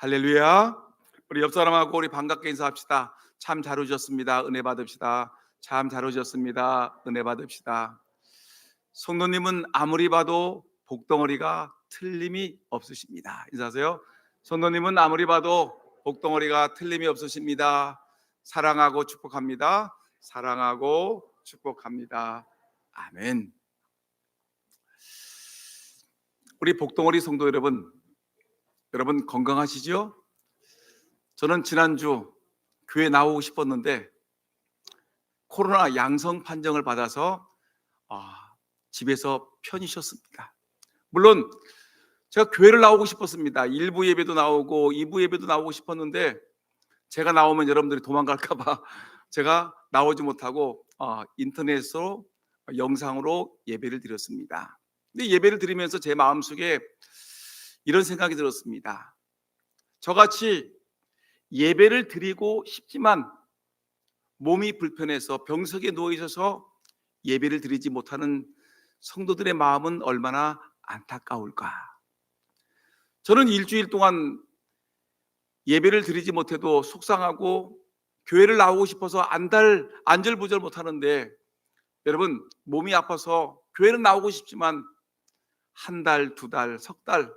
할렐루야. 우리 옆 사람하고 우리 반갑게 인사합시다. 참 잘 오셨습니다. 은혜 받읍시다. 참 잘 오셨습니다. 은혜 받읍시다. 성도님은 아무리 봐도 복덩어리가 틀림이 없으십니다. 인사하세요. 성도님은 아무리 봐도 복덩어리가 틀림이 없으십니다. 사랑하고 축복합니다. 사랑하고 축복합니다. 아멘. 우리 복덩어리 성도 여러분 건강하시죠? 저는 지난주 교회 나오고 싶었는데 코로나 양성 판정을 받아서 집에서 편히 쉬었습니다. 물론 제가 교회를 나오고 싶었습니다. 1부 예배도 나오고 2부 예배도 나오고 싶었는데 제가 나오면 여러분들이 도망갈까 봐 제가 나오지 못하고 인터넷으로 영상으로 예배를 드렸습니다. 근데 예배를 드리면서 제 마음속에 이런 생각이 들었습니다. 저같이 예배를 드리고 싶지만 몸이 불편해서 병석에 누워 있어서 예배를 드리지 못하는 성도들의 마음은 얼마나 안타까울까. 저는 일주일 동안 예배를 드리지 못해도 속상하고 교회를 나오고 싶어서 안절부절 못하는데, 여러분 몸이 아파서 교회는 나오고 싶지만 한 달, 두 달, 석 달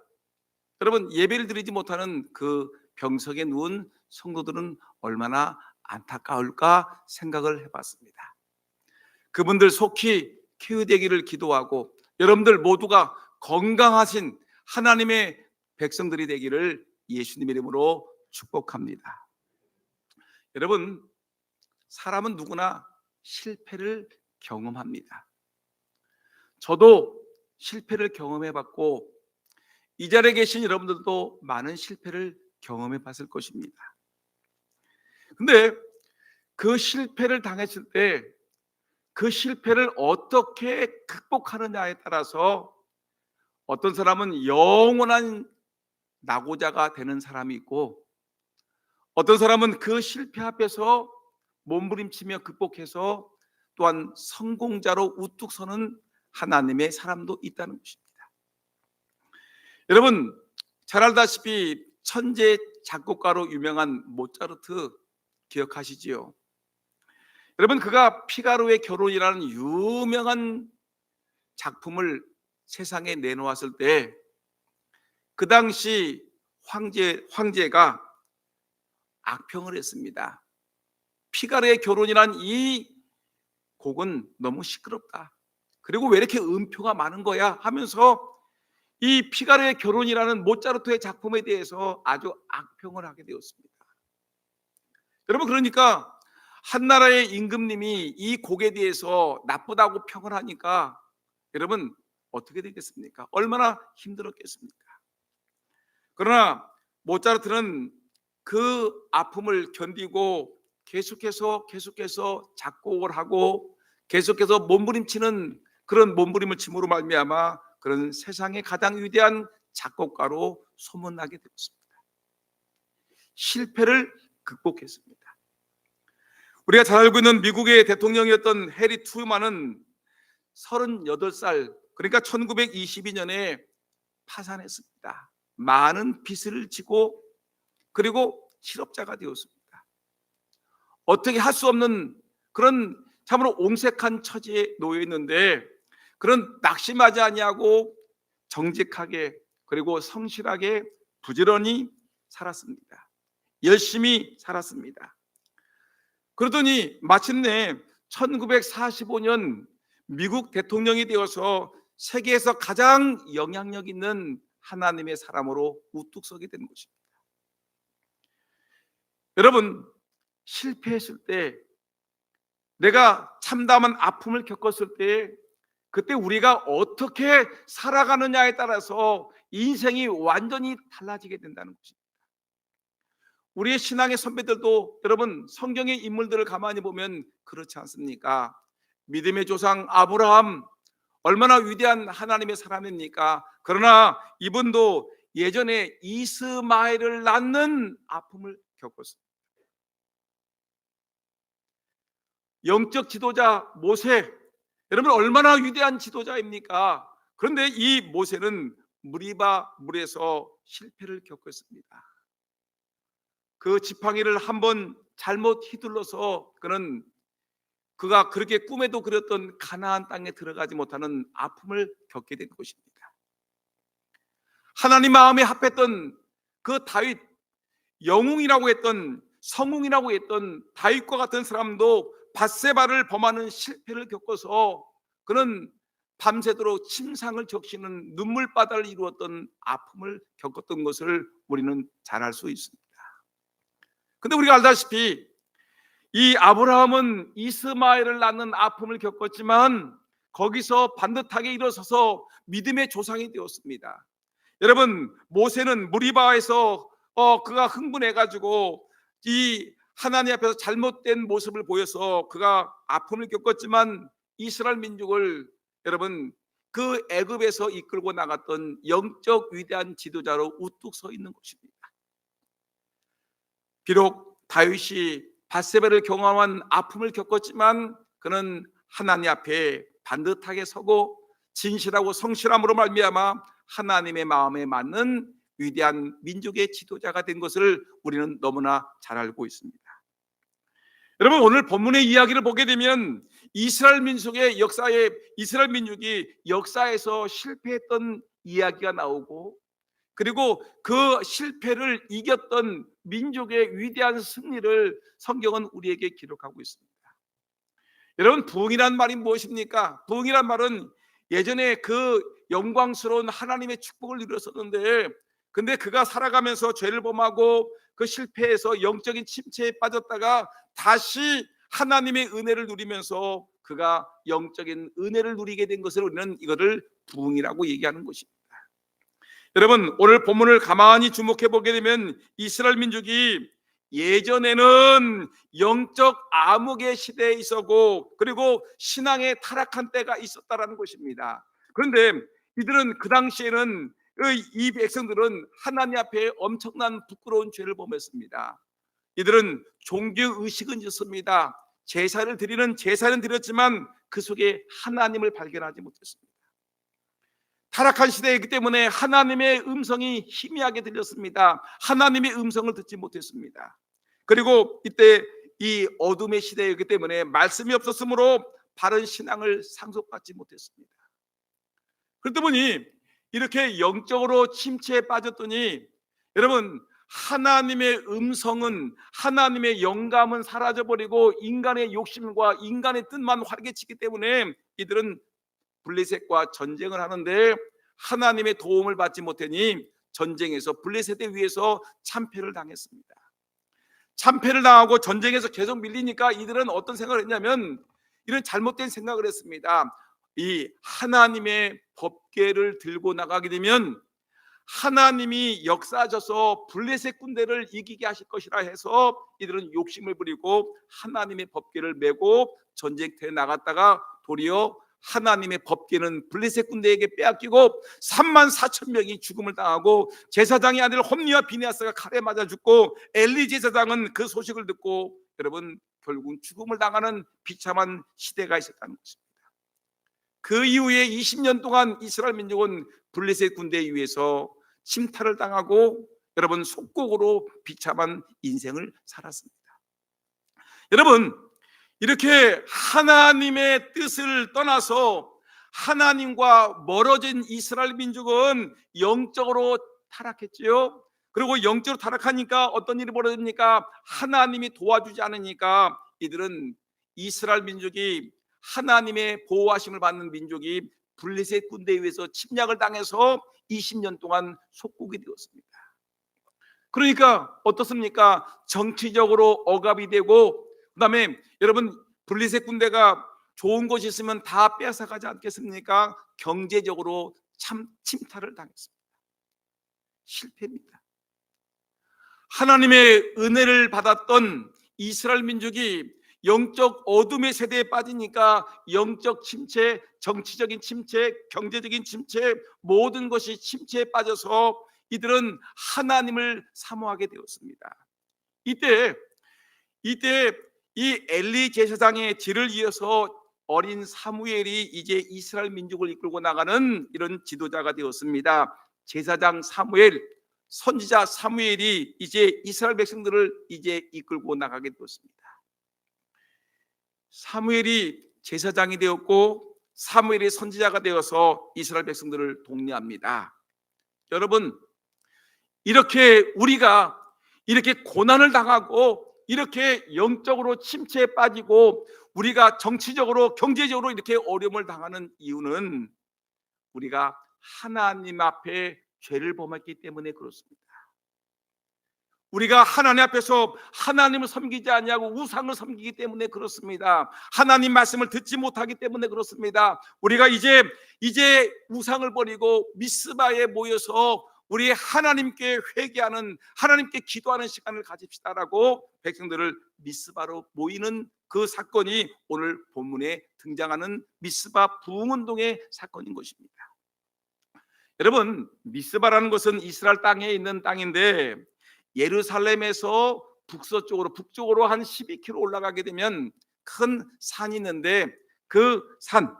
여러분 예배를 드리지 못하는 그 병석에 누운 성도들은 얼마나 안타까울까 생각을 해봤습니다. 그분들 속히 쾌유되기를 기도하고 여러분들 모두가 건강하신 하나님의 백성들이 되기를 예수님의 이름으로 축복합니다. 여러분, 사람은 누구나 실패를 경험합니다. 저도 실패를 경험해봤고 이 자리에 계신 여러분들도 많은 실패를 경험해 봤을 것입니다. 근데 그 실패를 당했을 때 그 실패를 어떻게 극복하느냐에 따라서 어떤 사람은 영원한 낙오자가 되는 사람이 있고 어떤 사람은 그 실패 앞에서 몸부림치며 극복해서 또한 성공자로 우뚝 서는 하나님의 사람도 있다는 것입니다. 여러분 잘 알다시피 천재 작곡가로 유명한 모차르트 기억하시지요? 여러분 그가 피가로의 결혼이라는 유명한 작품을 세상에 내놓았을 때 그 당시 황제가 악평을 했습니다. 피가로의 결혼이란 이 곡은 너무 시끄럽다. 그리고 왜 이렇게 음표가 많은 거야 하면서 이 피가로의 결혼이라는 모차르트의 작품에 대해서 아주 악평을 하게 되었습니다. 여러분 그러니까 한 나라의 임금님이 이 곡에 대해서 나쁘다고 평을 하니까 여러분 어떻게 되겠습니까? 얼마나 힘들었겠습니까? 그러나 모차르트는 그 아픔을 견디고 계속해서 작곡을 하고 계속해서 몸부림치는 그런 몸부림을 침으로 말미암아 그런 세상의 가장 위대한 작곡가로 소문나게 되었습니다. 실패를 극복했습니다. 우리가 잘 알고 있는 미국의 대통령이었던 해리 트루먼은 38살, 그러니까 1922년에 파산했습니다. 많은 빚을 지고 그리고 실업자가 되었습니다. 어떻게 할 수 없는 그런 참으로 옹색한 처지에 놓여 있는데 그런 낙심하지 아니하고 정직하게 그리고 성실하게 부지런히 살았습니다. 열심히 살았습니다. 그러더니 마침내 1945년 미국 대통령이 되어서 세계에서 가장 영향력 있는 하나님의 사람으로 우뚝 서게 된 것입니다. 여러분 실패했을 때 내가 참담한 아픔을 겪었을 때 그때 우리가 어떻게 살아가느냐에 따라서 인생이 완전히 달라지게 된다는 것입니다. 우리의 신앙의 선배들도 여러분 성경의 인물들을 가만히 보면 그렇지 않습니까? 믿음의 조상 아브라함 얼마나 위대한 하나님의 사람입니까? 그러나 이분도 예전에 이스마엘을 낳는 아픔을 겪었습니다. 영적 지도자 모세, 여러분 얼마나 위대한 지도자입니까? 그런데 이 모세는 무리바 물에서 실패를 겪었습니다. 그 지팡이를 한번 잘못 휘둘러서 그가 그렇게 꿈에도 그렸던 가나안 땅에 들어가지 못하는 아픔을 겪게 된 것입니다. 하나님 마음에 합했던 그 다윗, 영웅이라고 했던, 성웅이라고 했던 다윗과 같은 사람도 밧세바를 범하는 실패를 겪어서 그는 밤새도록 침상을 적시는 눈물바다를 이루었던 아픔을 겪었던 것을 우리는 잘 알 수 있습니다. 근데 우리가 알다시피 이 아브라함은 이스마엘을 낳는 아픔을 겪었지만 거기서 반듯하게 일어서서 믿음의 조상이 되었습니다. 여러분, 모세는 무리바에서 그가 흥분해가지고 이 하나님 앞에서 잘못된 모습을 보여서 그가 아픔을 겪었지만 이스라엘 민족을 여러분 그 애굽에서 이끌고 나갔던 영적 위대한 지도자로 우뚝 서 있는 것입니다. 비록 다윗이 밧세바를 경험한 아픔을 겪었지만 그는 하나님 앞에 반듯하게 서고 진실하고 성실함으로 말미암아 하나님의 마음에 맞는 위대한 민족의 지도자가 된 것을 우리는 너무나 잘 알고 있습니다. 여러분, 오늘 본문의 이야기를 보게 되면 이스라엘 민족의 역사에 이스라엘 민족이 역사에서 실패했던 이야기가 나오고 그리고 그 실패를 이겼던 민족의 위대한 승리를 성경은 우리에게 기록하고 있습니다. 여러분, 부흥이란 말이 무엇입니까? 부흥이란 말은 예전에 그 영광스러운 하나님의 축복을 누렸었는데 근데 그가 살아가면서 죄를 범하고 그 실패해서 영적인 침체에 빠졌다가 다시 하나님의 은혜를 누리면서 그가 영적인 은혜를 누리게 된 것을 우리는 이거를 부흥이라고 얘기하는 것입니다. 여러분, 오늘 본문을 가만히 주목해 보게 되면 이스라엘 민족이 예전에는 영적 암흑의 시대에 있었고 그리고 신앙의 타락한 때가 있었다라는 것입니다. 그런데 이들은 그 당시에는 이 백성들은 하나님 앞에 엄청난 부끄러운 죄를 범했습니다. 이들은 종교 의식은 있었습니다. 제사를 드렸지만 그 속에 하나님을 발견하지 못했습니다. 타락한 시대이기 때문에 하나님의 음성이 희미하게 들렸습니다. 하나님의 음성을 듣지 못했습니다. 그리고 이때 이 어둠의 시대이기 때문에 말씀이 없었으므로 바른 신앙을 상속받지 못했습니다. 그러다 보니 이렇게 영적으로 침체에 빠졌더니 여러분, 하나님의 음성은, 하나님의 영감은 사라져버리고 인간의 욕심과 인간의 뜻만 활개치기 때문에 이들은 블레셋과 전쟁을 하는데 하나님의 도움을 받지 못하니 전쟁에서 블레셋에 의해서 참패를 당했습니다. 참패를 당하고 전쟁에서 계속 밀리니까 이들은 어떤 생각을 했냐면 이런 잘못된 생각을 했습니다. 이 하나님의 법궤를 들고 나가게 되면 하나님이 역사하셔서 블레셋 군대를 이기게 하실 것이라 해서 이들은 욕심을 부리고 하나님의 법궤를 메고 전쟁터에 나갔다가 도리어 하나님의 법궤는 블레셋 군대에게 빼앗기고 34,000명이 죽음을 당하고 제사장의 아들 홈리와 비느하스가 칼에 맞아 죽고 엘리 제사장은 그 소식을 듣고 여러분 결국 죽음을 당하는 비참한 시대가 있었다는 것입니다. 그 이후에 20년 동안 이스라엘 민족은 블레셋 군대에 의해서 침탈을 당하고 여러분 속국으로 비참한 인생을 살았습니다. 여러분, 이렇게 하나님의 뜻을 떠나서 하나님과 멀어진 이스라엘 민족은 영적으로 타락했지요. 그리고 영적으로 타락하니까 어떤 일이 벌어집니까? 하나님이 도와주지 않으니까 이들은 이스라엘 민족이 하나님의 보호하심을 받는 민족이 블레셋 군대에 의해서 침략을 당해서 20년 동안 속국이 되었습니다. 그러니까 어떻습니까? 정치적으로 억압이 되고 그다음에 여러분 블레셋 군대가 좋은 것이 있으면 다 뺏어가지 않겠습니까? 경제적으로 참 침탈을 당했습니다. 실패입니다. 하나님의 은혜를 받았던 이스라엘 민족이 영적 어둠의 세대에 빠지니까 영적 침체, 정치적인 침체, 경제적인 침체, 모든 것이 침체에 빠져서 이들은 하나님을 사모하게 되었습니다. 이때 이 엘리 제사장의 뒤를 이어서 어린 사무엘이 이제 이스라엘 민족을 이끌고 나가는 이런 지도자가 되었습니다. 제사장 사무엘, 선지자 사무엘이 이제 이스라엘 백성들을 이제 이끌고 나가게 되었습니다. 사무엘이 제사장이 되었고 사무엘이 선지자가 되어서 이스라엘 백성들을 독려합니다. 여러분, 이렇게 우리가 이렇게 고난을 당하고 이렇게 영적으로 침체에 빠지고 우리가 정치적으로 경제적으로 이렇게 어려움을 당하는 이유는 우리가 하나님 앞에 죄를 범했기 때문에 그렇습니다. 우리가 하나님 앞에서 하나님을 섬기지 않냐고 우상을 섬기기 때문에 그렇습니다. 하나님 말씀을 듣지 못하기 때문에 그렇습니다. 우리가 이제 우상을 버리고 미스바에 모여서 우리 하나님께 회개하는, 하나님께 기도하는 시간을 가집시다라고 백성들을 미스바로 모이는 그 사건이 오늘 본문에 등장하는 미스바 부흥운동의 사건인 것입니다. 여러분, 미스바라는 것은 이스라엘 땅에 있는 땅인데 예루살렘에서 북쪽으로 한 12km 올라가게 되면 큰 산이 있는데 그 산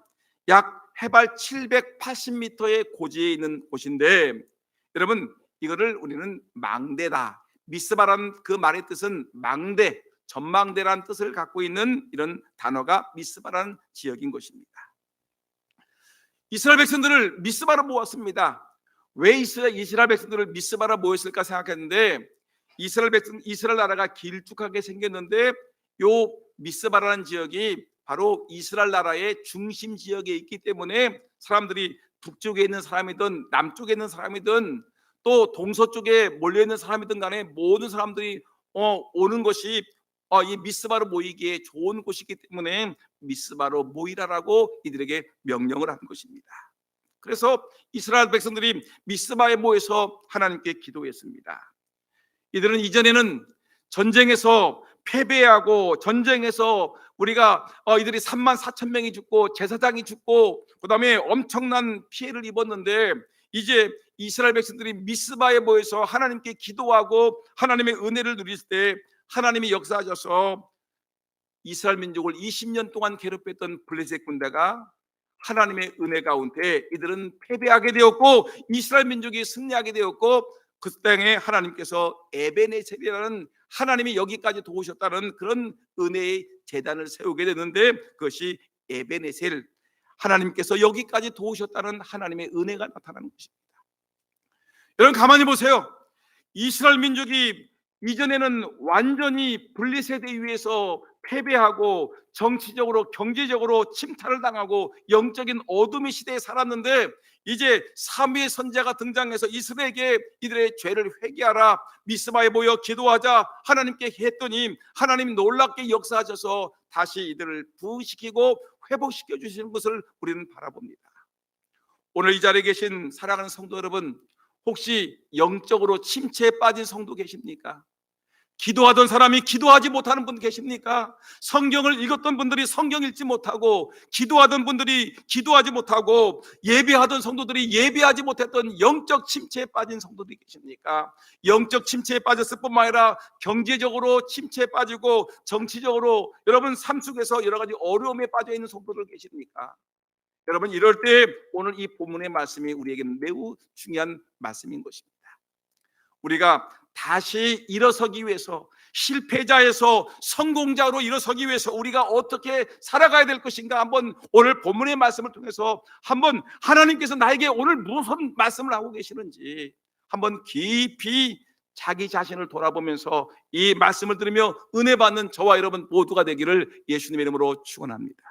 약 해발 780m의 고지에 있는 곳인데, 여러분, 이거를 우리는 망대다, 미스바라는 그 말의 뜻은 망대, 전망대라는 뜻을 갖고 있는 이런 단어가 미스바라는 지역인 것입니다. 이스라엘 백성들을 미스바로 모았습니다. 왜 이스라엘 백성들을 미스바로 모였을까 생각했는데, 이스라엘 나라가 길쭉하게 생겼는데 요 미스바라는 지역이 바로 이스라엘 나라의 중심 지역에 있기 때문에 사람들이 북쪽에 있는 사람이든 남쪽에 있는 사람이든 또 동서쪽에 몰려있는 사람이든 간에 모든 사람들이 오는 것이 이 미스바로 모이기에 좋은 곳이기 때문에 미스바로 모이라라고 이들에게 명령을 한 것입니다. 그래서 이스라엘 백성들이 미스바에 모여서 하나님께 기도했습니다. 이들은 이전에는 전쟁에서 패배하고 전쟁에서 우리가 이들이 34,000명이 죽고 제사장이 죽고 그 다음에 엄청난 피해를 입었는데, 이제 이스라엘 백성들이 미스바에 모여서 하나님께 기도하고 하나님의 은혜를 누릴 때 하나님이 역사하셔서 이스라엘 민족을 20년 동안 괴롭혔던 블레셋 군대가 하나님의 은혜 가운데 이들은 패배하게 되었고 이스라엘 민족이 승리하게 되었고, 그 땅에 하나님께서 에베네셀이라는 하나님이 여기까지 도우셨다는 그런 은혜의 제단을 세우게 되는데, 그것이 에베네셀, 하나님께서 여기까지 도우셨다는 하나님의 은혜가 나타나는 것입니다. 여러분, 가만히 보세요. 이스라엘 민족이 이전에는 완전히 블레셋에 의해서 패배하고 정치적으로 경제적으로 침탈을 당하고 영적인 어둠의 시대에 살았는데, 이제 사무엘 선지자가 등장해서 이스라엘에게 이들의 죄를 회개하라, 미스바에 모여 기도하자 하나님께 했더니 하나님이 놀랍게 역사하셔서 다시 이들을 부흥시키고 회복시켜 주시는 것을 우리는 바라봅니다. 오늘 이 자리에 계신 사랑하는 성도 여러분, 혹시 영적으로 침체에 빠진 성도 계십니까? 기도하던 사람이 기도하지 못하는 분 계십니까? 성경을 읽었던 분들이 성경 읽지 못하고, 기도하던 분들이 기도하지 못하고, 예배하던 성도들이 예배하지 못했던 영적 침체에 빠진 성도들이 계십니까? 영적 침체에 빠졌을 뿐만 아니라 경제적으로 침체에 빠지고 정치적으로 여러분 삶 속에서 여러 가지 어려움에 빠져 있는 성도들 계십니까? 여러분, 이럴 때 오늘 이 본문의 말씀이 우리에게는 매우 중요한 말씀인 것입니다. 우리가 다시 일어서기 위해서, 실패자에서 성공자로 일어서기 위해서 우리가 어떻게 살아가야 될 것인가, 한번 오늘 본문의 말씀을 통해서 한번 하나님께서 나에게 오늘 무슨 말씀을 하고 계시는지 한번 깊이 자기 자신을 돌아보면서 이 말씀을 들으며 은혜 받는 저와 여러분 모두가 되기를 예수님의 이름으로 축원합니다.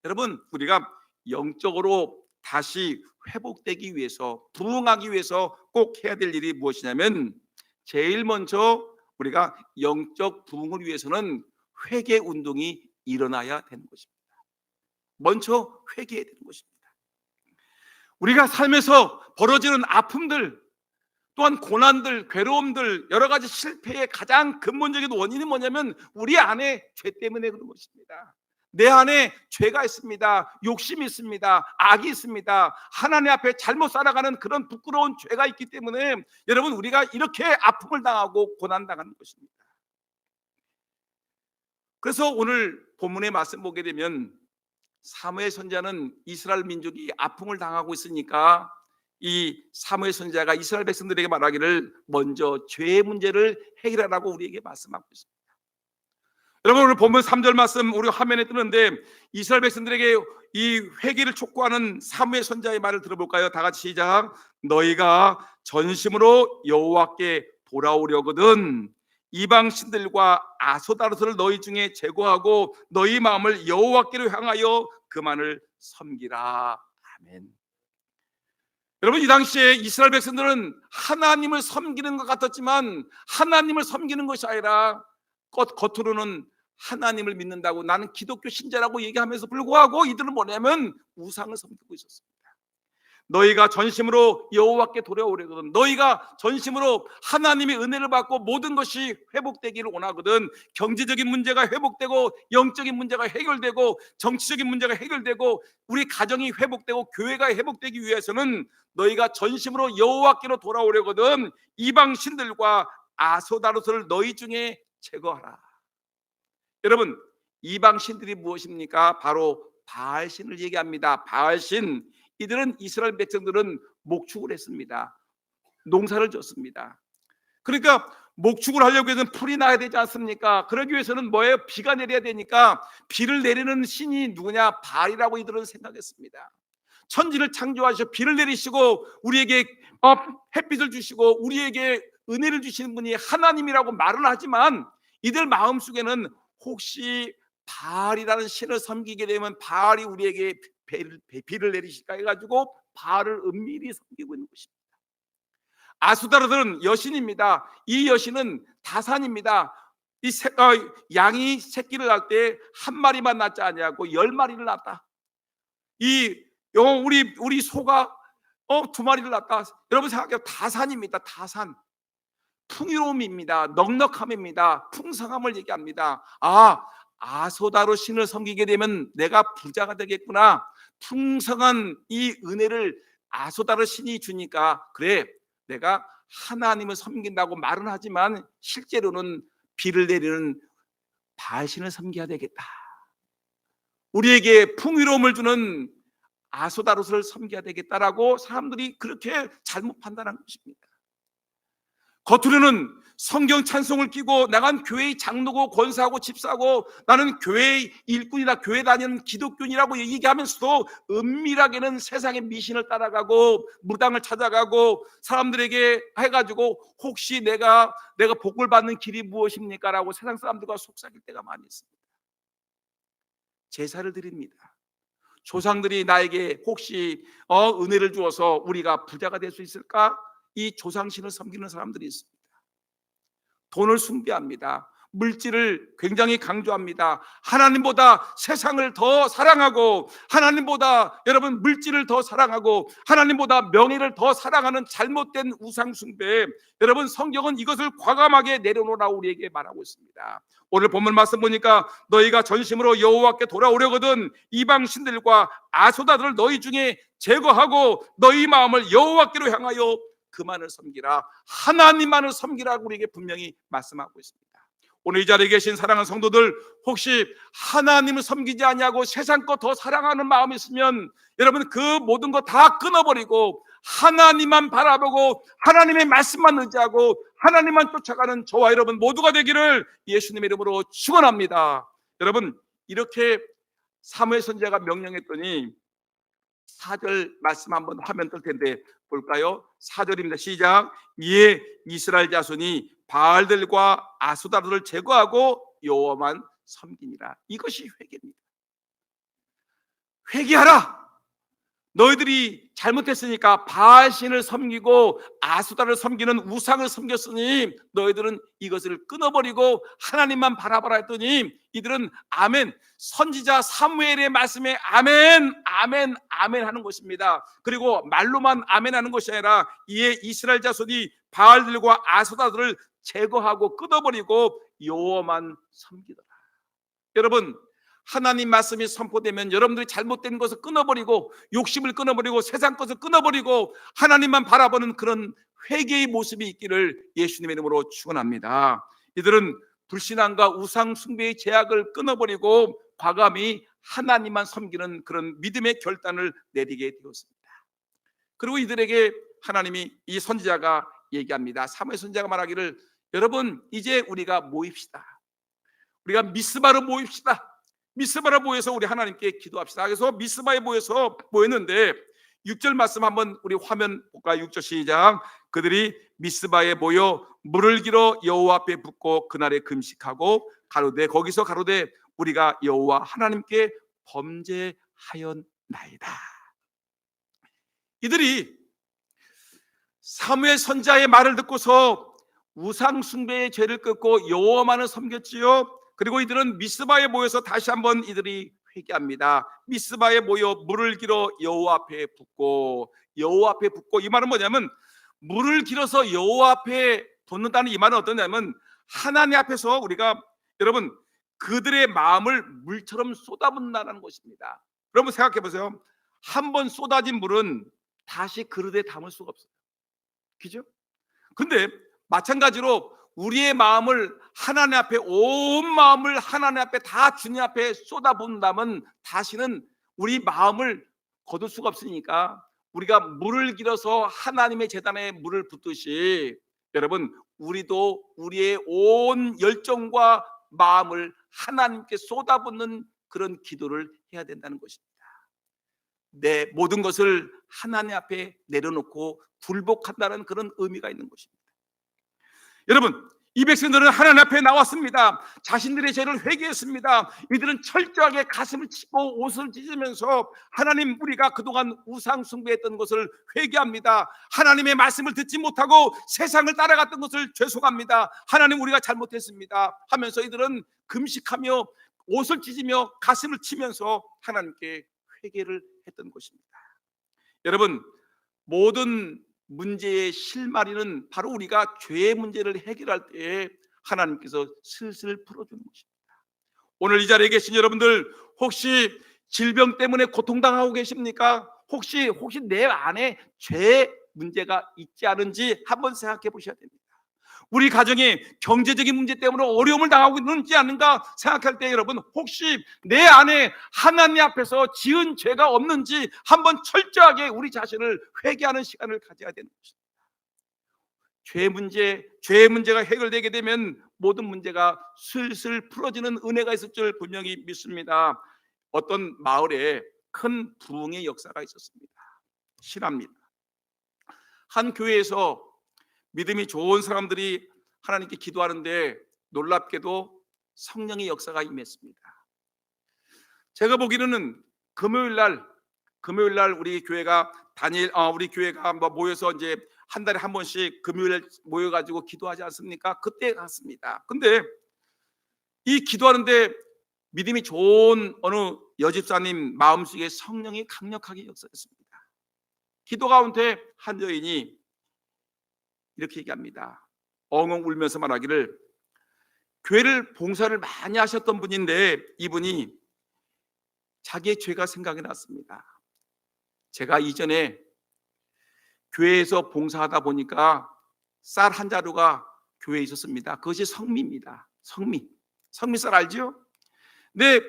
여러분, 우리가 영적으로 다시 회복되기 위해서, 부흥하기 위해서 꼭 해야 될 일이 무엇이냐면, 제일 먼저 우리가 영적 부흥을 위해서는 회개 운동이 일어나야 되는 것입니다. 먼저 회개해야 되는 것입니다. 우리가 삶에서 벌어지는 아픔들, 또한 고난들, 괴로움들, 여러 가지 실패의 가장 근본적인 원인이 뭐냐면 우리 안에 죄 때문에 그런 것입니다. 내 안에 죄가 있습니다. 욕심이 있습니다. 악이 있습니다. 하나님 앞에 잘못 살아가는 그런 부끄러운 죄가 있기 때문에 여러분, 우리가 이렇게 아픔을 당하고 고난당하는 것입니다. 그래서 오늘 본문의 말씀 보게 되면 사무엘 선지자는 이스라엘 민족이 아픔을 당하고 있으니까 이 사무엘 선지자가 이스라엘 백성들에게 말하기를 먼저 죄의 문제를 해결하라고 우리에게 말씀하고 있습니다. 여러분, 오늘 본문 3절 말씀 우리 화면에 뜨는데 이스라엘 백성들에게 이 회개를 촉구하는 사무엘 선지자의 말을 들어볼까요? 다 같이 시작. 너희가 전심으로 여호와께 돌아오려거든 이방 신들과 아소다르트를 너희 중에 제거하고 너희 마음을 여호와께로 향하여 그만을 섬기라. 아멘. 여러분, 이 당시에 이스라엘 백성들은 하나님을 섬기는 것 같았지만 하나님을 섬기는 것이 아니라 겉으로는 하나님을 믿는다고 나는 기독교 신자라고 얘기하면서 불구하고 이들은 뭐냐면 우상을 섬기고 있었습니다. 너희가 전심으로 여호와께 돌아오려거든 너희가 전심으로 하나님의 은혜를 받고 모든 것이 회복되기를 원하거든 경제적인 문제가 회복되고 영적인 문제가 해결되고 정치적인 문제가 해결되고 우리 가정이 회복되고 교회가 회복되기 위해서는 너희가 전심으로 여호와께로 돌아오려거든 이방 신들과 아소다르트를 너희 중에 제거하라. 여러분, 이방 신들이 무엇입니까? 바로 바알신을 얘기합니다. 바알신, 이들은 이스라엘 백성들은 목축을 했습니다. 농사를 졌습니다. 그러니까 목축을 하려고 해서는 풀이 나야 되지 않습니까? 그러기 위해서는 뭐예요? 비가 내려야 되니까 비를 내리는 신이 누구냐? 바알이라고 이들은 생각했습니다. 천지를 창조하셔 비를 내리시고 우리에게 햇빛을 주시고 우리에게 은혜를 주시는 분이 하나님이라고 말을 하지만 이들 마음속에는 혹시 바알이라는 신을 섬기게 되면 바알이 우리에게 비를 내리실까 해가지고 바알을 은밀히 섬기고 있는 것입니다. 아수다르들은 여신입니다. 이 여신은 다산입니다. 양이 새끼를 낳을 때 한 마리만 낳지 아니하고 10마리를 낳았다. 우리 소가 2마리를 낳았다. 여러분 생각해요. 다산입니다. 다산. 풍요로움입니다. 넉넉함입니다. 풍성함을 얘기합니다. 아소다로 신을 섬기게 되면 내가 부자가 되겠구나. 풍성한 이 은혜를 아소다로 신이 주니까 그래 내가 하나님을 섬긴다고 말은 하지만 실제로는 비를 내리는 바알신을 섬겨야 되겠다. 우리에게 풍요로움을 주는 아소다롯을 섬겨야 되겠다라고 사람들이 그렇게 잘못 판단한 것입니다. 겉으로는 성경 찬송을 끼고 나간 교회의 장로고 권사하고 집사고 나는 교회의 일꾼이다 교회 다니는 기독교인이라고 얘기하면서도 은밀하게는 세상의 미신을 따라가고 무당을 찾아가고 사람들에게 해가지고 혹시 내가 복을 받는 길이 무엇입니까? 라고 세상 사람들과 속삭일 때가 많이 있습니다. 제사를 드립니다. 조상들이 나에게 혹시 은혜를 주어서 우리가 부자가 될 수 있을까? 이 조상신을 섬기는 사람들이 있습니다. 돈을 숭배합니다. 물질을 굉장히 강조합니다. 하나님보다 세상을 더 사랑하고 하나님보다 여러분 물질을 더 사랑하고 하나님보다 명예를 더 사랑하는 잘못된 우상 숭배. 여러분 성경은 이것을 과감하게 내려놓으라고 우리에게 말하고 있습니다. 오늘 본문 말씀 보니까 너희가 전심으로 여호와께 돌아오려거든 이방 신들과 아소다들을 너희 중에 제거하고 너희 마음을 여호와께로 향하여 그만을 섬기라. 하나님만을 섬기라고 우리에게 분명히 말씀하고 있습니다. 오늘 이 자리에 계신 사랑하는 성도들 혹시 하나님을 섬기지 않냐고 세상 거 더 사랑하는 마음이 있으면 여러분 그 모든 거 다 끊어버리고 하나님만 바라보고 하나님의 말씀만 의지하고 하나님만 쫓아가는 저와 여러분 모두가 되기를 예수님의 이름으로 축원합니다. 여러분 이렇게 사무엘 선지자가 명령했더니 4절 말씀 한번 화면 뜰 텐데 볼까요? 4절입니다. 시작. 이에 이스라엘 자손이 바알들과 아수다르를 제거하고 여호와만 섬기니라. 이것이 회개입니다. 회개하라. 너희들이 잘못했으니까 바알신을 섬기고 아수다를 섬기는 우상을 섬겼으니 너희들은 이것을 끊어버리고 하나님만 바라봐라 했더니 이들은 아멘 선지자 사무엘의 말씀에 아멘 아멘 아멘 하는 것입니다. 그리고 말로만 아멘 하는 것이 아니라 이에 이스라엘 자손이 바알들과 아수다들을 제거하고 끊어버리고 여호와만 섬기더라. 여러분 하나님 말씀이 선포되면 여러분들이 잘못된 것을 끊어버리고 욕심을 끊어버리고 세상 것을 끊어버리고 하나님만 바라보는 그런 회개의 모습이 있기를 예수님의 이름으로 축원합니다. 이들은 불신앙과 우상 숭배의 제약을 끊어버리고 과감히 하나님만 섬기는 그런 믿음의 결단을 내리게 되었습니다. 그리고 이들에게 하나님이, 이 선지자가 얘기합니다. 사무엘 선지자가 말하기를, 여러분 이제 우리가 모입시다. 우리가 미스바로 모입시다. 미스바로 모여서 우리 하나님께 기도합시다. 그래서 미스바에 모여서 모였는데 6절 말씀 한번 우리 화면 볼까요? 6절 시작. 그들이 미스바에 모여 물을 길어 여호와 앞에 붓고 그날에 금식하고 가로되, 거기서 가로되 우리가 여호와 하나님께 범죄하였나이다. 이들이 사무엘 선지자의 말을 듣고서 우상 숭배의 죄를 끊고 여호와만을 섬겼지요. 그리고 이들은 미스바에 모여서 다시 한번 이들이 회개합니다. 미스바에 모여 물을 길어 여호와 앞에 붓고, 여호와 앞에 붓고, 이 말은 뭐냐면 물을 길어서 여호와 앞에 붓는다는 이 말은 어떠냐면 하나님 앞에서 우리가, 여러분, 그들의 마음을 물처럼 쏟아붓는다는 것입니다. 여러분 생각해 보세요. 한번 쏟아진 물은 다시 그릇에 담을 수가 없어요. 그죠? 근데 마찬가지로 우리의 마음을 하나님 앞에, 온 마음을 하나님 앞에 다 주님 앞에 쏟아붓는다면 다시는 우리 마음을 거둘 수가 없으니까 우리가 물을 길어서 하나님의 제단에 물을 붓듯이, 여러분 우리도 우리의 온 열정과 마음을 하나님께 쏟아붓는 그런 기도를 해야 된다는 것입니다. 내 모든 것을 하나님 앞에 내려놓고 굴복한다는 그런 의미가 있는 것입니다. 여러분, 이 백성들은 하나님 앞에 나왔습니다. 자신들의 죄를 회개했습니다. 이들은 철저하게 가슴을 치고 옷을 찢으면서, 하나님 우리가 그동안 우상 숭배했던 것을 회개합니다. 하나님의 말씀을 듣지 못하고 세상을 따라갔던 것을 죄송합니다. 하나님 우리가 잘못했습니다 하면서 이들은 금식하며 옷을 찢으며 가슴을 치면서 하나님께 회개를 했던 것입니다. 여러분, 모든 문제의 실마리는 바로 우리가 죄의 문제를 해결할 때에 하나님께서 슬슬 풀어주는 것입니다. 오늘 이 자리에 계신 여러분들, 혹시 질병 때문에 고통당하고 계십니까? 혹시 내 안에 죄의 문제가 있지 않은지 한번 생각해 보셔야 됩니다. 우리 가정에 경제적인 문제 때문에 어려움을 당하고 있는지 않는가 생각할 때, 여러분 혹시 내 안에 하나님 앞에서 지은 죄가 없는지 한번 철저하게 우리 자신을 회개하는 시간을 가져야 되는 것입니다. 죄의 문제가 해결되게 되면 모든 문제가 슬슬 풀어지는 은혜가 있을 줄 분명히 믿습니다. 어떤 마을에 큰 부흥의 역사가 있었습니다. 실화입니다. 한 교회에서 믿음이 좋은 사람들이 하나님께 기도하는데 놀랍게도 성령의 역사가 임했습니다. 제가 보기로는 금요일 날 우리 교회가 모여서 이제 한 달에 한 번씩 금요일에 모여가지고 기도하지 않습니까? 그때 갔습니다. 근데 이 기도하는데 믿음이 좋은 어느 여집사님 마음속에 성령이 강력하게 역사했습니다. 기도 가운데 한 여인이 이렇게 얘기합니다. 엉엉 울면서 말하기를, 교회를 봉사를 많이 하셨던 분인데 이분이 자기의 죄가 생각이 났습니다. 제가 이전에 교회에서 봉사하다 보니까 쌀 한 자루가 교회에 있었습니다. 그것이 성미입니다. 성미쌀 알죠? 근데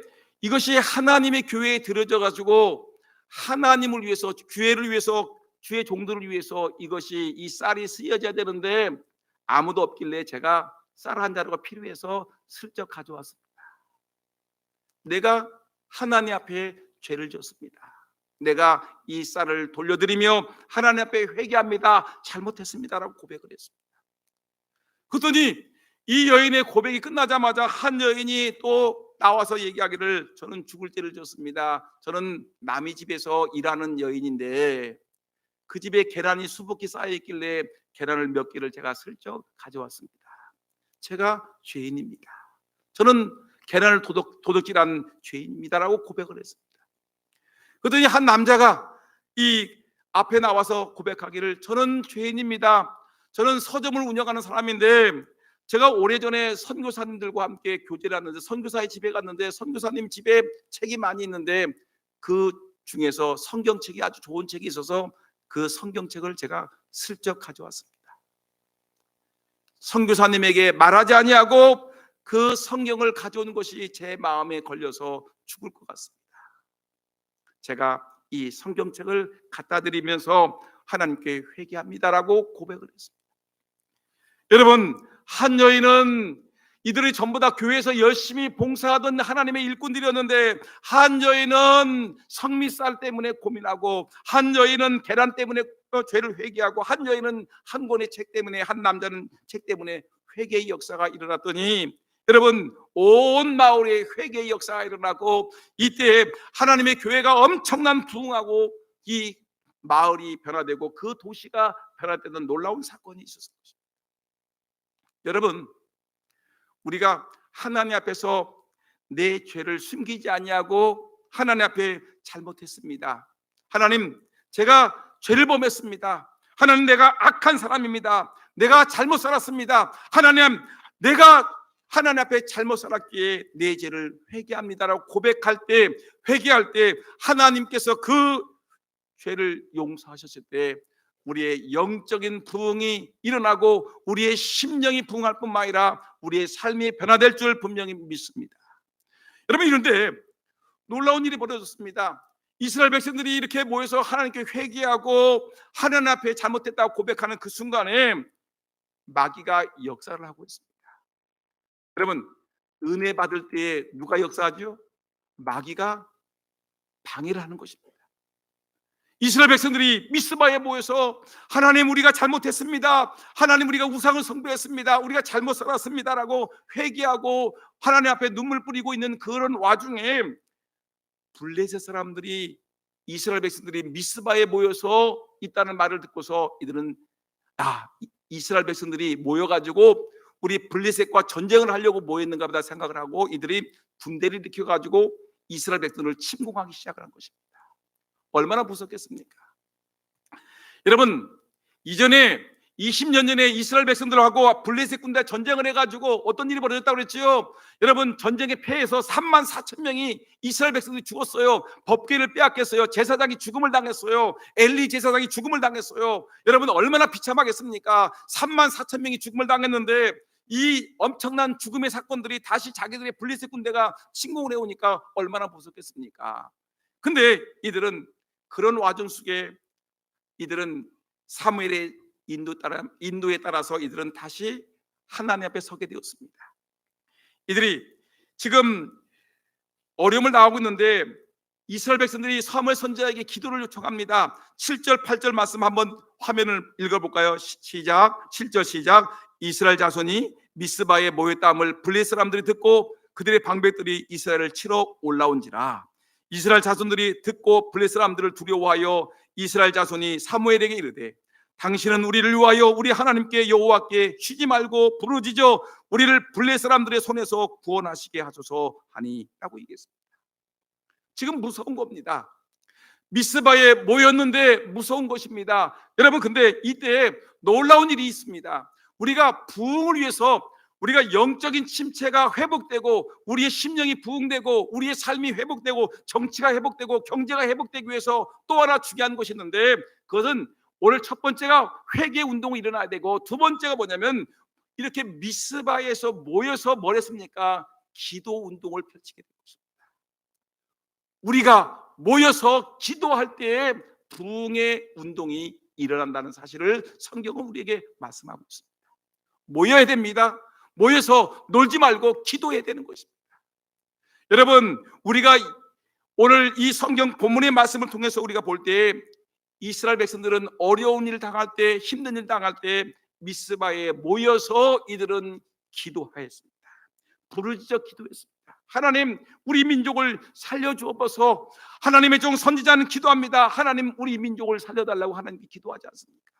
이것이 하나님의 교회에 들여져 가지고 하나님을 위해서, 교회를 위해서, 주의 종들을 위해서 이것이, 이 쌀이 쓰여져야 되는데 아무도 없길래 제가 쌀 한 자루가 필요해서 슬쩍 가져왔습니다. 내가 하나님 앞에 죄를 졌습니다. 내가 이 쌀을 돌려드리며 하나님 앞에 회개합니다. 잘못했습니다라고 고백을 했습니다. 그랬더니 이 여인의 고백이 끝나자마자 한 여인이 또 나와서 얘기하기를, 저는 죽을 죄를 졌습니다. 저는 남의 집에서 일하는 여인인데 그 집에 계란이 수북히 쌓여있길래 계란을 몇 개를 제가 슬쩍 가져왔습니다. 제가 죄인입니다. 저는 계란을 도둑질한 죄인입니다라고 고백을 했습니다. 그랬더니 한 남자가 이 앞에 나와서 고백하기를, 저는 죄인입니다. 저는 서점을 운영하는 사람인데 제가 오래전에 선교사님들과 함께 교제를 하는데 선교사의 집에 갔는데 선교사님 집에 책이 많이 있는데 그 중에서 성경책이 아주 좋은 책이 있어서 그 성경책을 제가 슬쩍 가져왔습니다. 선교사님에게 말하지 아니하고 그 성경을 가져온 것이 제 마음에 걸려서 죽을 것 같습니다. 제가 이 성경책을 갖다 드리면서 하나님께 회개합니다라고 고백을 했습니다. 여러분, 한 여인은 이들이 전부 다 교회에서 열심히 봉사하던 하나님의 일꾼들이었는데, 한 여인은 성미쌀 때문에 고민하고, 한 여인은 계란 때문에 죄를 회개하고, 한 여인은 한 권의 책 때문에, 한 남자는 책 때문에 회개의 역사가 일어났더니, 여러분, 온 마을에 회개의 역사가 일어나고, 이때 하나님의 교회가 엄청난 부흥하고 이 마을이 변화되고 그 도시가 변화되는 놀라운 사건이 있었습니다. 여러분, 우리가 하나님 앞에서 내 죄를 숨기지 아니하고 하나님 앞에 잘못했습니다. 하나님, 제가 죄를 범했습니다. 하나님, 내가 악한 사람입니다. 내가 잘못 살았습니다. 하나님, 내가 하나님 앞에 잘못 살았기에 내 죄를 회개합니다라고 고백할 때, 회개할 때 하나님께서 그 죄를 용서하셨을 때 우리의 영적인 부흥이 일어나고 우리의 심령이 부흥할 뿐만 아니라 우리의 삶이 변화될 줄 분명히 믿습니다. 여러분, 이런데 놀라운 일이 벌어졌습니다. 이스라엘 백성들이 이렇게 모여서 하나님께 회개하고 하나님 앞에 잘못했다고 고백하는 그 순간에 마귀가 역사를 하고 있습니다. 여러분, 은혜 받을 때 누가 역사하죠? 마귀가 방해를 하는 것입니다. 이스라엘 백성들이 미스바에 모여서 하나님, 우리가 잘못했습니다. 하나님, 우리가 우상을 숭배했습니다. 우리가 잘못 살았습니다라고 회개하고 하나님 앞에 눈물 뿌리고 있는 그런 와중에 블레셋 사람들이, 이스라엘 백성들이 미스바에 모여서 있다는 말을 듣고서 이들은 이스라엘 백성들이 모여가지고 우리 블레셋과 전쟁을 하려고 모였는가 보다 생각을 하고 이들이 군대를 일으켜가지고 이스라엘 백성을 침공하기 시작을 한 것입니다. 얼마나 무섭겠습니까? 여러분, 이전에 20년 전에 이스라엘 백성들하고 블레셋 군대 전쟁을 해가지고 어떤 일이 벌어졌다고 그랬죠? 여러분, 전쟁에 패해서 34,000명이 이스라엘 백성들이 죽었어요. 법궤를 빼앗겼어요. 제사장이 죽음을 당했어요. 엘리 제사장이 죽음을 당했어요. 여러분, 얼마나 비참하겠습니까? 34,000명이 죽음을 당했는데 이 엄청난 죽음의 사건들이 다시 자기들의 블레셋 군대가 침공을 해오니까 얼마나 무섭겠습니까? 근데 이들은 그런 와중 속에 이들은 사무엘의 인도에 따라서 이들은 다시 하나님 앞에 서게 되었습니다. 이들이 지금 어려움을 당하고 있는데 이스라엘 백성들이 사무엘 선지자에게 기도를 요청합니다. 7절 8절 말씀 한번 화면을 읽어볼까요? 시작. 7절 시작. 이스라엘 자손이 미스바에 모였다함을 블레셋 사람들이 듣고 그들의 방백들이 이스라엘을 치러 올라온지라. 이스라엘 자손들이 듣고 블레셋 사람들을 두려워하여 이스라엘 자손이 사무엘에게 이르되, 당신은 우리를 위하여 우리 하나님께 여호와께 쉬지 말고 부르짖어 우리를 블레셋 사람들의 손에서 구원하시게 하소서 하니 라고 얘기했습니다. 지금 무서운 겁니다. 미스바에 모였는데 무서운 것입니다. 여러분, 근데 이때 놀라운 일이 있습니다. 우리가 부흥을 위해서, 우리가 영적인 침체가 회복되고 우리의 심령이 부흥되고 우리의 삶이 회복되고 정치가 회복되고 경제가 회복되기 위해서 또 하나 중요한 것이 있는데, 그것은 오늘 첫 번째가 회개 운동이 일어나야 되고, 두 번째가 뭐냐면 이렇게 미스바에서 모여서 뭘 했습니까? 기도 운동을 펼치게 되었습니다. 우리가 모여서 기도할 때에 부흥의 운동이 일어난다는 사실을 성경은 우리에게 말씀하고 있습니다. 모여야 됩니다. 모여서 놀지 말고 기도해야 되는 것입니다. 여러분, 우리가 오늘 이 성경 본문의 말씀을 통해서 우리가 볼 때 이스라엘 백성들은 어려운 일을 당할 때, 힘든 일을 당할 때 미스바에 모여서 이들은 기도하였습니다. 부르짖어 기도했습니다. 하나님, 우리 민족을 살려주옵소서. 하나님의 종 선지자는 기도합니다. 하나님, 우리 민족을 살려달라고 하나님께 기도하지 않습니까?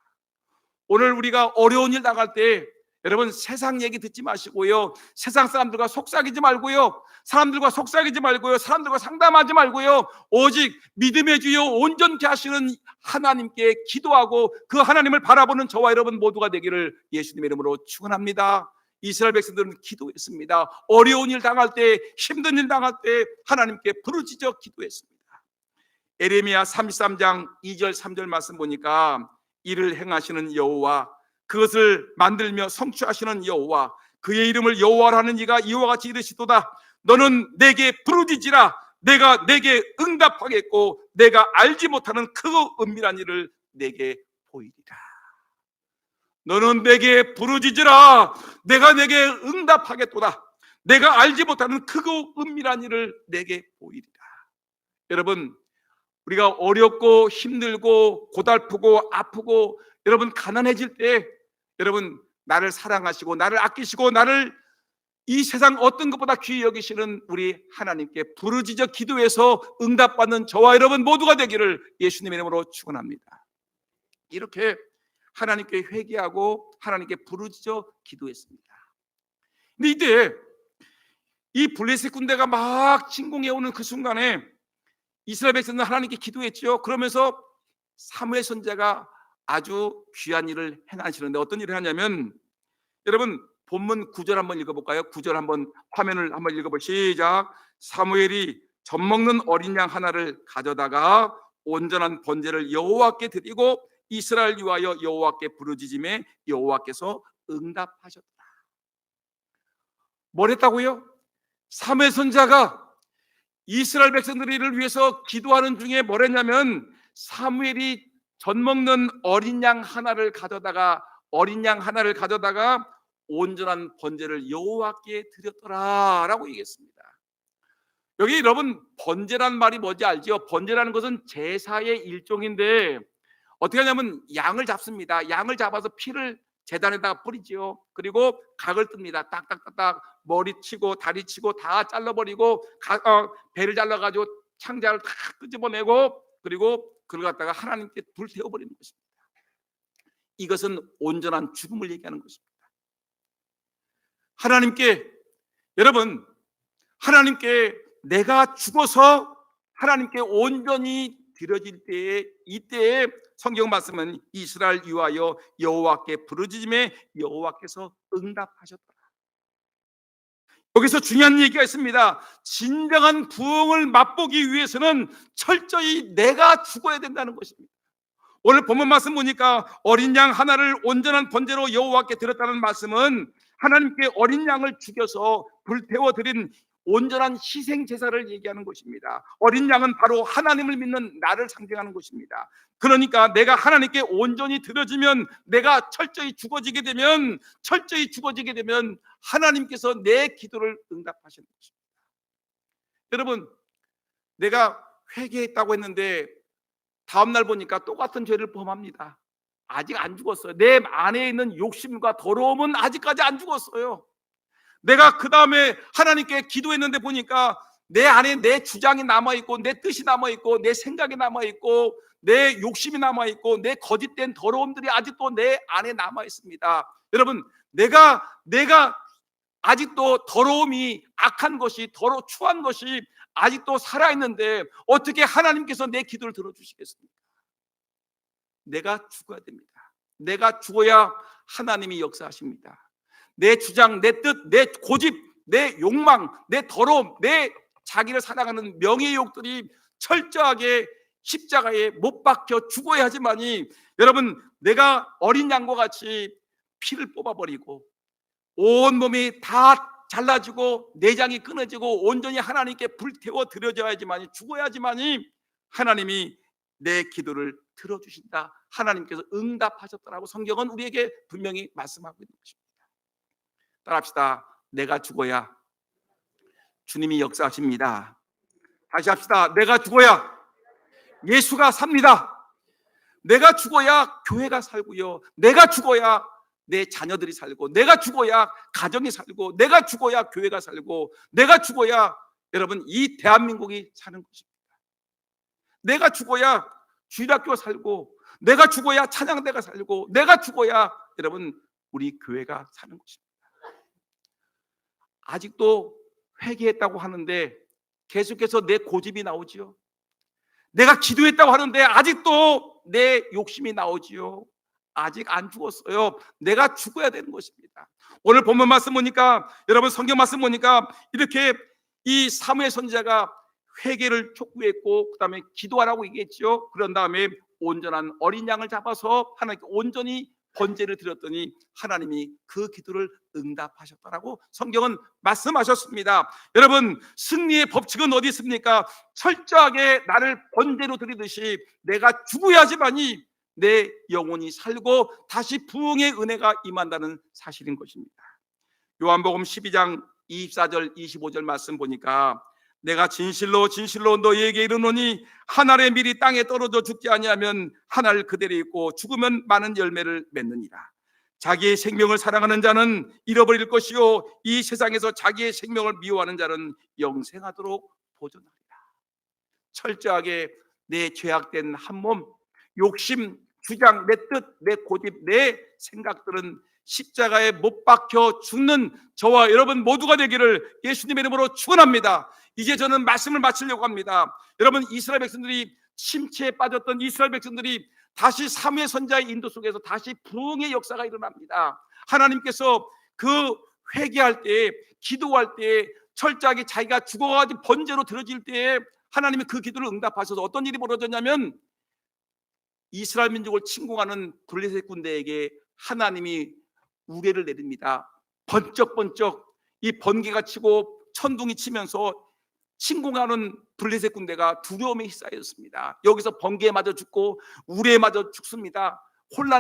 오늘 우리가 어려운 일 당할 때 여러분, 세상 얘기 듣지 마시고요, 세상 사람들과 속삭이지 말고요, 사람들과 상담하지 말고요, 오직 믿음의 주여 온전케 하시는 하나님께 기도하고 그 하나님을 바라보는 저와 여러분 모두가 되기를 예수님의 이름으로 축원합니다. 이스라엘 백성들은 기도했습니다. 어려운 일 당할 때, 힘든 일 당할 때 하나님께 부르짖어 기도했습니다. 에레미야 33장 2절 3절 말씀 보니까, 이를 행하시는 여호와, 그것을 만들며 성취하시는 여호와, 그의 이름을 여호와라는 이가 이와 같이 이르시도다. 너는 내게 부르짖으라. 내가 내게 응답하겠고 내가 알지 못하는 그 은밀한 일을 내게 보이리라. 너는 내게 부르짖으라. 내가 내게 응답하겠도다. 내가 알지 못하는 크고 은밀한 일을 내게 보이리라. 여러분, 우리가 어렵고 힘들고 고달프고 아프고 여러분 가난해질 때 여러분 나를 사랑하시고 나를 아끼시고 나를 이 세상 어떤 것보다 귀히 여기시는 우리 하나님께 부르짖어 기도해서 응답받는 저와 여러분 모두가 되기를 예수님의 이름으로 축원합니다. 이렇게 하나님께 회개하고 하나님께 부르짖어 기도했습니다. 근데 이때 이 블레셋 군대가 막 침공해 오는 그 순간에 이스라엘 백성은 하나님께 기도했죠. 그러면서 사무엘 선지자가 아주 귀한 일을 행하시는데 어떤 일을 하냐면, 여러분 본문 9절 한번 읽어볼까요? 9절 한번 화면을 한번 읽어볼 시작. 사무엘이 젖먹는 어린 양 하나를 가져다가 온전한 번제를 여호와께 드리고 이스라엘 위하여 여호와께 부르짖음에 여호와께서 응답하셨다. 뭘 했다고요? 사무엘 선지자가 이스라엘 백성들을 위해서 기도하는 중에 뭘 했냐면, 사무엘이 젖먹는 어린 양 하나를 가져다가 온전한 번제를 여호와께 드렸더라라고 얘기했습니다. 여기 여러분 번제란 말이 뭔지 알죠? 번제라는 것은 제사의 일종인데 어떻게 하냐면 양을 잡습니다. 양을 잡아서 피를 제단에다가 뿌리지요. 그리고 각을 뜹니다. 딱딱딱딱 머리 치고 다리 치고 다 잘라버리고 배를 잘라가지고 창자를 다 끄집어내고 그리고 그걸 갖다가 하나님께 불태워버리는 것입니다. 이것은 온전한 죽음을 얘기하는 것입니다. 여러분 하나님께 내가 죽어서 하나님께 온전히 드려질 때에, 이때에 성경 말씀은 이스라엘 위하여 여호와께 부르짖음에 여호와께서 응답하셨더라. 여기서 중요한 얘기가 있습니다. 진정한 부흥을 맛보기 위해서는 철저히 내가 죽어야 된다는 것입니다. 오늘 본문 말씀 보니까 어린 양 하나를 온전한 번제로 여호와께 드렸다는 말씀은 하나님께 어린 양을 죽여서 불태워 드린 온전한 희생 제사를 얘기하는 것입니다. 어린 양은 바로 하나님을 믿는 나를 상징하는 것입니다. 그러니까 내가 하나님께 온전히 드려지면, 내가 철저히 죽어지게 되면 하나님께서 내 기도를 응답하시는 것입니다. 여러분, 내가 회개했다고 했는데 다음날 보니까 똑같은 죄를 범합니다. 아직 안 죽었어요. 내 안에 있는 욕심과 더러움은 아직까지 안 죽었어요. 내가 그 다음에 하나님께 기도했는데 보니까 내 안에 내 주장이 남아있고 내 뜻이 남아있고 내 생각이 남아있고 내 욕심이 남아있고 내 거짓된 더러움들이 아직도 내 안에 남아있습니다. 여러분, 내가 아직도 더러움이, 악한 것이, 추한 것이 아직도 살아있는데 어떻게 하나님께서 내 기도를 들어주시겠습니까? 내가 죽어야 됩니다. 내가 죽어야 하나님이 역사하십니다. 내 주장, 내 뜻, 내 고집, 내 욕망, 내 더러움, 내 자기를 사랑하는 명예욕들이 철저하게 십자가에 못 박혀 죽어야 하지만이, 여러분, 내가 어린 양과 같이 피를 뽑아버리고 온 몸이 다 잘라지고 내장이 끊어지고 온전히 하나님께 불태워 드려져야지만이, 죽어야지만이 하나님이 내 기도를 들어주신다. 하나님께서 응답하셨다라고 성경은 우리에게 분명히 말씀하고 있는 것입니다. 따라합시다. 내가 죽어야 주님이 역사하십니다. 다시 합시다. 내가 죽어야 예수가 삽니다. 내가 죽어야 교회가 살고요. 내가 죽어야 내 자녀들이 살고, 내가 죽어야 가정이 살고, 내가 죽어야 교회가 살고, 내가 죽어야 여러분 이 대한민국이 사는 것입니다. 내가 죽어야 주일학교가 살고, 내가 죽어야 찬양대가 살고, 내가 죽어야 여러분 우리 교회가 사는 것입니다. 아직도 회개했다고 하는데 계속해서 내 고집이 나오지요. 내가 기도했다고 하는데 아직도 내 욕심이 나오지요. 아직 안 죽었어요. 내가 죽어야 되는 것입니다. 오늘 본문 말씀 보니까, 여러분 성경 말씀 보니까 이렇게 이 사무엘 선지자가 회개를 촉구했고 그 다음에 기도하라고 얘기했죠. 그런 다음에 온전한 어린 양을 잡아서 하나님께 온전히 번제를 드렸더니 하나님이 그 기도를 응답하셨다라고 성경은 말씀하셨습니다. 여러분, 승리의 법칙은 어디 있습니까? 철저하게 나를 번제로 드리듯이 내가 죽어야지만이 내 영혼이 살고 다시 부흥의 은혜가 임한다는 사실인 것입니다. 요한복음 12장 24절 25절 말씀 보니까 내가 진실로 진실로 너희에게 이르노니 한 알의 밀이 땅에 떨어져 죽지 아니하면 한 알 그대로 있고 죽으면 많은 열매를 맺느니라. 자기의 생명을 사랑하는 자는 잃어버릴 것이요 이 세상에서 자기의 생명을 미워하는 자는 영생하도록 보존하리라. 철저하게 내 죄악된 한 몸, 욕심, 주장, 내 뜻, 내 고집, 내 생각들은 십자가에 못 박혀 죽는 저와 여러분 모두가 되기를 예수님의 이름으로 축원합니다. 이제 저는 말씀을 마치려고 합니다. 여러분, 이스라엘 백성들이 침체에 빠졌던 이스라엘 백성들이 다시 사무엘 선지자의 인도 속에서 다시 부흥의 역사가 일어납니다. 하나님께서 그 회개할 때, 기도할 때, 철저하게 자기가 죽어가지고 번제로 드려질 때에 하나님이 그 기도를 응답하셔서 어떤 일이 벌어졌냐면 이스라엘 민족을 침공하는 블레셋 군대에게 하나님이 우레를 내립니다. 번쩍번쩍 이 번개가 치고 천둥이 치면서 침공하는 블레셋 군대가 두려움에 휩싸였습니다. 여기서 번개에 맞아 죽고 우레에 맞아 죽습니다.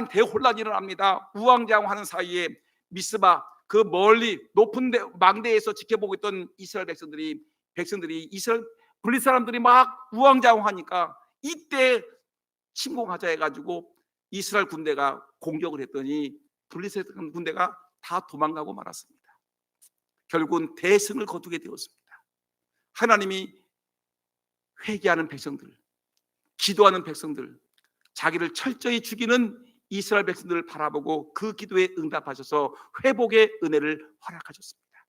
대혼란이 일어납니다. 우왕좌왕하는 사이에 미스바 그 멀리 높은 망대에서 지켜보고 있던 이스라엘 백성들이 이스라엘 블레셋 사람들이 막 우왕좌왕하니까 이때 침공하자 해가지고 이스라엘 군대가 공격을 했더니 블레셋 군대가 다 도망가고 말았습니다. 결국은 대승을 거두게 되었습니다. 하나님이 회개하는 백성들, 기도하는 백성들, 자기를 철저히 죽이는 이스라엘 백성들을 바라보고 그 기도에 응답하셔서 회복의 은혜를 허락하셨습니다.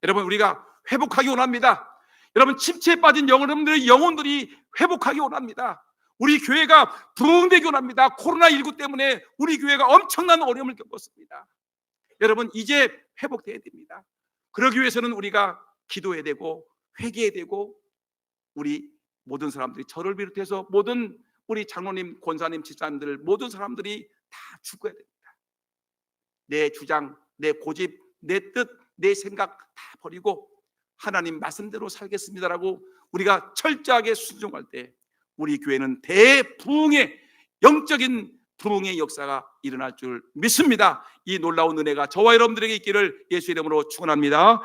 여러분, 우리가 회복하기 원합니다. 여러분, 침체에 빠진 여러분들의 영혼들이 회복하기 원합니다. 우리 교회가 부흥되기 원합니다. 코로나19 때문에 우리 교회가 엄청난 어려움을 겪었습니다. 여러분, 이제 회복돼야 됩니다. 그러기 위해서는 우리가 기도해야 되고 회개해야 되고 우리 모든 사람들이 저를 비롯해서 모든 우리 장로님, 권사님, 집사님들 모든 사람들이 다 죽어야 됩니다. 내 주장, 내 고집, 내 뜻, 내 생각 다 버리고 하나님 말씀대로 살겠습니다라고 우리가 철저하게 순종할 때 우리 교회는 대부흥의 영적인 부흥의 역사가 일어날 줄 믿습니다. 이 놀라운 은혜가 저와 여러분들에게 있기를 예수 이름으로 축원합니다.